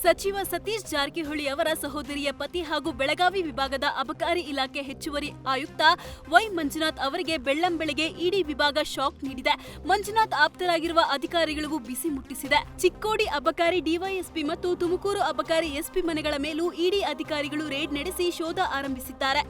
ಸಚಿವ ಸತೀಶ್ ಜಾರಕಿಹೊಳಿ ಅವರ ಸಹೋದರಿಯ ಪತಿ ಹಾಗೂ ಬೆಳಗಾವಿ ವಿಭಾಗದ ಅಬಕಾರಿ ಇಲಾಖೆ ಹೆಚ್ಚುವರಿ ಆಯುಕ್ತ ವೈ ಮಂಜುನಾಥ್ ಅವರಿಗೆ ಬೆಳ್ಳಂಬೆಳಗ್ಗೆ ಇಡಿ ವಿಭಾಗ ಶಾಕ್ ನೀಡಿದೆ. ಮಂಜುನಾಥ್ ಆಪ್ತರಾಗಿರುವ ಅಧಿಕಾರಿಗಳಿಗೂ ಬಿಸಿ ಮುಟ್ಟಿಸಿದೆ. ಚಿಕ್ಕೋಡಿ ಅಬಕಾರಿ ಡಿವೈಎಸ್ಪಿ ಮತ್ತು ತುಮಕೂರು ಅಬಕಾರಿ ಎಸ್ಪಿ ಮನೆಗಳ ಮೇಲೂ ಇಡಿ ಅಧಿಕಾರಿಗಳು ರೇಡ್ ನಡೆಸಿ ಶೋಧ ಆರಂಭಿಸಿದ್ದಾರೆ.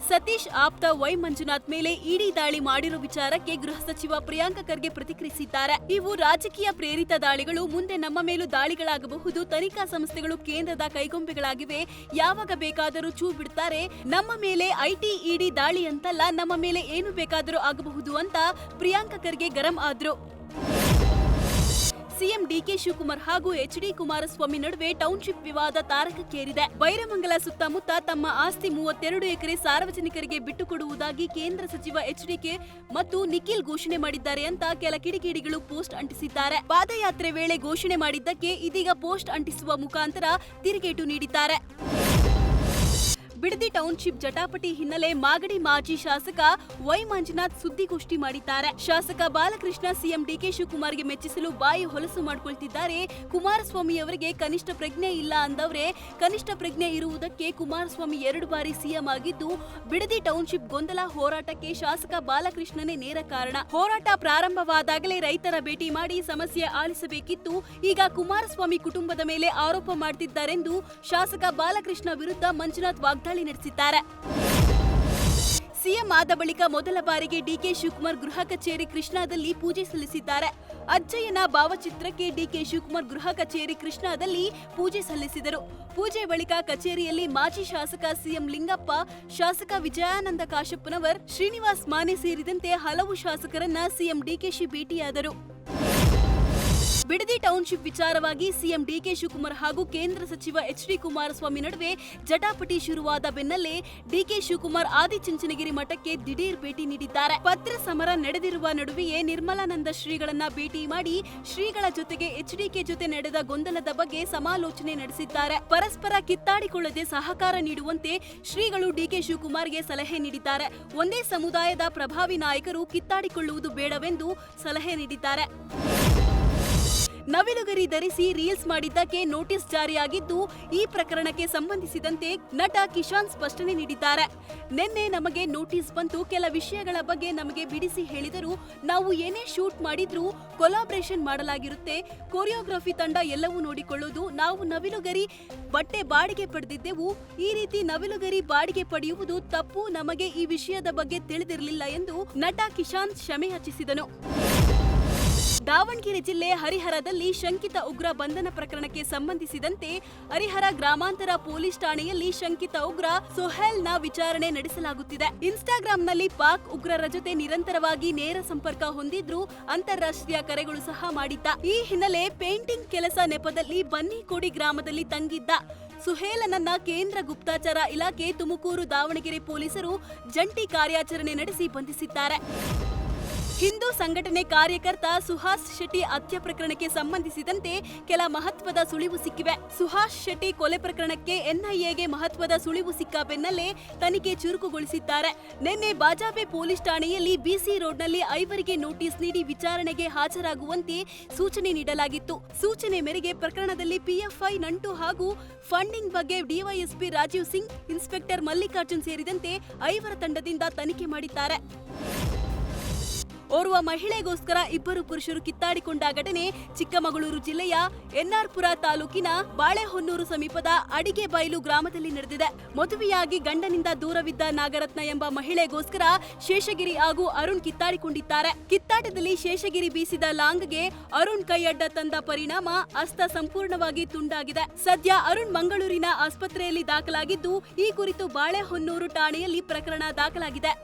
ಸತೀಶ್ ಆಪ್ತ ವೈ ಮಂಜುನಾಥ್ ಮೇಲೆ ಇಡಿ ದಾಳಿ ಮಾಡಿರುವ ವಿಚಾರಕ್ಕೆ ಗೃಹ ಸಚಿವ ಪ್ರಿಯಾಂಕ ಖರ್ಗೆ ಪ್ರತಿಕ್ರಿಯಿಸಿದ್ದಾರೆ. ಇವು ರಾಜಕೀಯ ಪ್ರೇರಿತ ದಾಳಿಗಳು. ಮುಂದೆ ನಮ್ಮ ಮೇಲೂ ದಾಳಿಗಳಾಗಬಹುದು. ತನಿಖಾ ಸಂಸ್ಥೆಗಳು ಕೇಂದ್ರದ ಕೈಗೊಂಬೆಗಳಾಗಿವೆ. ಯಾವಾಗ ಬೇಕಾದರೂ ಚೂ ಬಿಡ್ತಾರೆ. ನಮ್ಮ ಮೇಲೆ ಐಟಿ ಇಡಿ ದಾಳಿ ಅಂತಲ್ಲ, ನಮ್ಮ ಮೇಲೆ ಏನು ಬೇಕಾದರೂ ಆಗಬಹುದು ಅಂತ ಪ್ರಿಯಾಂಕ ಖರ್ಗೆ ಗರಂ ಆದ್ರು. ಸಿಎಂ ಡಿಕೆ ಶಿವಕುಮಾರ್ ಹಾಗೂ ಎಚ್ಡಿ ಕುಮಾರಸ್ವಾಮಿ ನಡುವೆ ಟೌನ್ಶಿಪ್ ವಿವಾದ ತಾರಕಕ್ಕೇರಿದೆ. ಬೈರಮಂಗಲ ಸುತ್ತಮುತ್ತ ತಮ್ಮ ಆಸ್ತಿ 32 ಎಕರೆ ಸಾರ್ವಜನಿಕರಿಗೆ ಬಿಟ್ಟುಕೊಡುವುದಾಗಿ ಕೇಂದ್ರ ಸಚಿವ ಎಚ್ಡಿಕೆ ಮತ್ತು ನಿಖಿಲ್ ಘೋಷಣೆ ಮಾಡಿದ್ದಾರೆ ಅಂತ ಕೆಲ ಕಿಡಿಗೇಡಿಗಳು ಪೋಸ್ಟ್ ಅಂಟಿಸಿದ್ದಾರೆ. ಪಾದಯಾತ್ರೆ ವೇಳೆ ಘೋಷಣೆ ಮಾಡಿದ್ದಕ್ಕೆ ಇದೀಗ ಪೋಸ್ಟ್ ಅಂಟಿಸುವ ಮುಖಾಂತರ ತಿರುಗೇಟು ನೀಡಿದ್ದಾರೆ. ಬಿಡದಿ ಟೌನ್ಶಿಪ್ ಜಟಾಪಟಿ ಹಿನ್ನೆಲೆ ಮಾಗಡಿ ಮಾಜಿ ಶಾಸಕ ವೈ ಮಂಜುನಾಥ್ ಸುದ್ದಿಗೋಷ್ಠಿ ಮಾಡಿದ್ದಾರೆ. ಶಾಸಕ ಬಾಲಕೃಷ್ಣ ಸಿಎಂ ಡಿಕೆ ಶಿವಕುಮಾರ್ಗೆ ಮೆಚ್ಚಿಸಲು ಬಾಯಿ ಹೊಲಸು ಮಾಡಿಕೊಳ್ತಿದ್ದಾರೆ. ಕುಮಾರಸ್ವಾಮಿ ಅವರಿಗೆ ಕನಿಷ್ಠ ಪ್ರಜ್ಞೆ ಇಲ್ಲ ಅಂದವ್ರೆ. ಕನಿಷ್ಠ ಪ್ರಜ್ಞೆ ಇರುವುದಕ್ಕೆ ಕುಮಾರಸ್ವಾಮಿ 2 ಬಾರಿ ಸಿಎಂ ಆಗಿದ್ದು, ಬಿಡದಿ ಟೌನ್ಶಿಪ್ ಗೊಂದಲ ಹೋರಾಟಕ್ಕೆ ಶಾಸಕ ಬಾಲಕೃಷ್ಣನೇ ನೇರ ಕಾರಣ. ಹೋರಾಟ ಪ್ರಾರಂಭವಾದಾಗಲೇ ರೈತರ ಭೇಟಿ ಮಾಡಿ ಸಮಸ್ಯೆ ಆಲಿಸಬೇಕಿತ್ತು. ಈಗ ಕುಮಾರಸ್ವಾಮಿ ಕುಟುಂಬದ ಮೇಲೆ ಆರೋಪ ಮಾಡ್ತಿದ್ದಾರೆಂದು ಶಾಸಕ ಬಾಲಕೃಷ್ಣ ವಿರುದ್ಧ ಮಂಜುನಾಥ್ ವಾಗ್ದಾಳಿ ನಡೆಸಿದ್ದಾರೆ. ಸಿಎಂ ಆದ ಬಳಿಕ ಮೊದಲ ಬಾರಿಗೆ ಡಿಕೆ ಶಿವಕುಮಾರ್ ಗೃಹ ಕಚೇರಿ ಕೃಷ್ಣಾದಲ್ಲಿ ಪೂಜೆ ಸಲ್ಲಿಸಿದ್ದಾರೆ. ಅಜ್ಜಯ್ಯನ ಭಾವಚಿತ್ರಕ್ಕೆ ಡಿಕೆ ಶಿವಕುಮಾರ್ ಗೃಹ ಕಚೇರಿ ಕೃಷ್ಣಾದಲ್ಲಿ ಪೂಜೆ ಸಲ್ಲಿಸಿದರು. ಪೂಜೆ ಬಳಿಕ ಕಚೇರಿಯಲ್ಲಿ ಮಾಜಿ ಶಾಸಕ ಸಿಎಂ ಲಿಂಗಪ್ಪ, ಶಾಸಕ ವಿಜಯಾನಂದ ಕಾಶಪ್ಪನವರ್, ಶ್ರೀನಿವಾಸ್ ಮಾನೆ ಸೇರಿದಂತೆ ಹಲವು ಶಾಸಕರನ್ನ ಸಿಎಂ ಡಿಕೆಶಿ ಭೇಟಿಯಾದರು. ಬಿಡದಿ ಟೌನ್ಶಿಪ್ ವಿಚಾರವಾಗಿ ಸಿಎಂ ಡಿಕೆ ಶಿವಕುಮಾರ್ ಹಾಗೂ ಕೇಂದ್ರ ಸಚಿವ ಎಚ್ಡಿ ಕುಮಾರಸ್ವಾಮಿ ನಡುವೆ ಜಟಾಪಟಿ ಶುರುವಾದ ಬೆನ್ನಲ್ಲೇ ಡಿಕೆ ಶಿವಕುಮಾರ್ ಆದಿಚುಂಚನಗಿರಿ ಮಠಕ್ಕೆ ದಿಢೀರ್ ಭೇಟಿ ನೀಡಿದ್ದಾರೆ. ಪತ್ರ ಸಮರ ನಡೆದಿರುವ ನಡುವೆಯೇ ನಿರ್ಮಲಾನಂದ ಶ್ರೀಗಳನ್ನ ಭೇಟಿ ಮಾಡಿ ಶ್ರೀಗಳ ಜೊತೆಗೆ ಎಚ್ಡಿಕೆ ಜೊತೆ ನಡೆದ ಗೊಂದಲದ ಬಗ್ಗೆ ಸಮಾಲೋಚನೆ ನಡೆಸಿದ್ದಾರೆ. ಪರಸ್ಪರ ಕಿತ್ತಾಡಿಕೊಳ್ಳದೆ ಸಹಕಾರ ನೀಡುವಂತೆ ಶ್ರೀಗಳು ಡಿಕೆ ಶಿವಕುಮಾರ್ಗೆ ಸಲಹೆ ನೀಡಿದ್ದಾರೆ. ಒಂದೇ ಸಮುದಾಯದ ಪ್ರಭಾವಿ ನಾಯಕರು ಕಿತ್ತಾಡಿಕೊಳ್ಳುವುದು ಬೇಡವೆಂದು ಸಲಹೆ ನೀಡಿದ್ದಾರೆ. ನವಿಲುಗರಿ ಧರಿಸಿ ರೀಲ್ಸ್ ಮಾಡಿದ್ದಕ್ಕೆ ನೋಟಿಸ್ ಜಾರಿಯಾಗಿದ್ದು, ಈ ಪ್ರಕರಣಕ್ಕೆ ಸಂಬಂಧಿಸಿದಂತೆ ನಟ ಕಿಶಾನ್ ಸ್ಪಷ್ಟನೆ ನೀಡಿದ್ದಾರೆ. ನಿನ್ನೆ ನಮಗೆ ನೋಟಿಸ್ ಬಂತು. ಕೆಲ ವಿಷಯಗಳ ಬಗ್ಗೆ ನಮಗೆ ಬಿಡಿಸಿ ಹೇಳಿದರು. ನಾವು ಏನೇ ಶೂಟ್ ಮಾಡಿದ್ರೂ ಕೊಲಾಬ್ರೇಷನ್ ಮಾಡಲಾಗಿರುತ್ತೆ. ಕೊರಿಯೋಗ್ರಫಿ ತಂಡ ಎಲ್ಲವೂ ನೋಡಿಕೊಳ್ಳೋದು. ನಾವು ನವಿಲುಗರಿ ಬಟ್ಟೆ ಬಾಡಿಗೆ ಪಡೆದಿದ್ದೆವು. ಈ ರೀತಿ ನವಿಲುಗರಿ ಬಾಡಿಗೆ ಪಡೆಯುವುದು ತಪ್ಪು. ನಮಗೆ ಈ ವಿಷಯದ ಬಗ್ಗೆ ತಿಳಿದಿರಲಿಲ್ಲ ಎಂದು ನಟ ಕಿಶಾನ್ ಕ್ಷಮೆ ಯಾಚಿಸಿದನು. ದಾವಣಗೆರೆ ಜಿಲ್ಲೆ ಹರಿಹರದಲ್ಲಿ ಶಂಕಿತ ಉಗ್ರ ಬಂಧನ ಪ್ರಕರಣಕ್ಕೆ ಸಂಬಂಧಿಸಿದಂತೆ ಹರಿಹರ ಗ್ರಾಮಾಂತರ ಪೊಲೀಸ್ ಠಾಣೆಯಲ್ಲಿ ಶಂಕಿತ ಉಗ್ರ ಸೊಹೇಲ್ನ ವಿಚಾರಣೆ ನಡೆಸಲಾಗುತ್ತಿದೆ. ಇನ್ಸ್ಟಾಗ್ರಾಂನಲ್ಲಿ ಪಾಕ್ ಉಗ್ರರ ಜೊತೆ ನಿರಂತರವಾಗಿ ನೇರ ಸಂಪರ್ಕ ಹೊಂದಿದ್ರು. ಅಂತಾರಾಷ್ಟ್ರೀಯ ಕರೆಗಳು ಸಹ ಮಾಡಿದ್ದ. ಈ ಹಿನ್ನೆಲೆ ಪೇಂಟಿಂಗ್ ಕೆಲಸ ನೆಪದಲ್ಲಿ ಬನ್ನಿಕೋಡಿ ಗ್ರಾಮದಲ್ಲಿ ತಂಗಿದ್ದ ಸುಹೇಲನನ್ನ ಕೇಂದ್ರ ಗುಪ್ತಚರ ಇಲಾಖೆ, ತುಮಕೂರು, ದಾವಣಗೆರೆ ಪೊಲೀಸರು ಜಂಟಿ ಕಾರ್ಯಾಚರಣೆ ನಡೆಸಿ ಬಂಧಿಸಿದ್ದಾರೆ. ಹಿಂದೂ ಸಂಘಟನೆ ಕಾರ್ಯಕರ್ತ ಸುಹಾಸ್ ಶೆಟ್ಟಿ ಹತ್ಯೆ ಪ್ರಕರಣಕ್ಕೆ ಸಂಬಂಧಿಸಿದಂತೆ ಕೆಲ ಮಹತ್ವದ ಸುಳಿವು ಸಿಕ್ಕಿವೆ. ಸುಹಾಸ್ ಶೆಟ್ಟಿ ಕೊಲೆ ಪ್ರಕರಣಕ್ಕೆ ಎನ್ಐಎಗೆ ಮಹತ್ವದ ಸುಳಿವು ಸಿಕ್ಕ ಬೆನ್ನಲ್ಲೇ ತನಿಖೆ ಚುರುಕುಗೊಳಿಸಿದ್ದಾರೆ. ನಿನ್ನೆ ಬಾಜಾಪೆ ಪೊಲೀಸ್ ಠಾಣೆಯಲ್ಲಿ ಬಿಸಿ ರೋಡ್ನಲ್ಲಿ 5 ನೋಟಿಸ್ ನೀಡಿ ವಿಚಾರಣೆಗೆ ಹಾಜರಾಗುವಂತೆ ಸೂಚನೆ ನೀಡಲಾಗಿತ್ತು. ಸೂಚನೆ ಮೇರೆಗೆ ಪ್ರಕರಣದಲ್ಲಿ ಪಿಎಫ್ಐ ನಂಟು ಹಾಗೂ ಫಂಡಿಂಗ್ ಬಗ್ಗೆ ಡಿವೈಎಸ್ಪಿ ರಾಜೀವ್ ಸಿಂಗ್, ಇನ್ಸ್ಪೆಕ್ಟರ್ ಮಲ್ಲಿಕಾರ್ಜುನ್ ಸೇರಿದಂತೆ 5 ತಂಡದಿಂದ ತನಿಖೆ ಮಾಡಿದ್ದಾರೆ. ಓರ್ವ ಮಹಿಳೆಗೋಸ್ಕರ 2 ಪುರುಷರು ಕಿತ್ತಾಡಿಕೊಂಡ ಘಟನೆ ಚಿಕ್ಕಮಗಳೂರು ಜಿಲ್ಲೆಯ ಎನ್ಆರ್ಪುರ ತಾಲೂಕಿನ ಬಾಳೆಹೊನ್ನೂರು ಸಮೀಪದ ಅಡಿಗೆಬೈಲು ಗ್ರಾಮದಲ್ಲಿ ನಡೆದಿದೆ. ಮದುವೆಯಾಗಿ ಗಂಡನಿಂದ ದೂರವಿದ್ದ ನಾಗರತ್ನ ಎಂಬ ಮಹಿಳೆಗೋಸ್ಕರ ಶೇಷಗಿರಿ ಹಾಗೂ ಅರುಣ್ ಕಿತ್ತಾಡಿಕೊಂಡಿದ್ದಾರೆ. ಕಿತ್ತಾಟದಲ್ಲಿ ಶೇಷಗಿರಿ ಬೀಸಿದ ಲಾಂಗ್ಗೆ ಅರುಣ್ ಕೈಯಡ್ಡ ತಂದ ಪರಿಣಾಮ ಹಸ್ತ ಸಂಪೂರ್ಣವಾಗಿ ತುಂಡಾಗಿದೆ. ಸದ್ಯ ಅರುಣ್ ಮಂಗಳೂರಿನ ಆಸ್ಪತ್ರೆಯಲ್ಲಿ ದಾಖಲಾಗಿದ್ದು, ಈ ಕುರಿತು ಬಾಳೆಹೊನ್ನೂರು ಠಾಣೆಯಲ್ಲಿ ಪ್ರಕರಣ ದಾಖಲಾಗಿದೆ.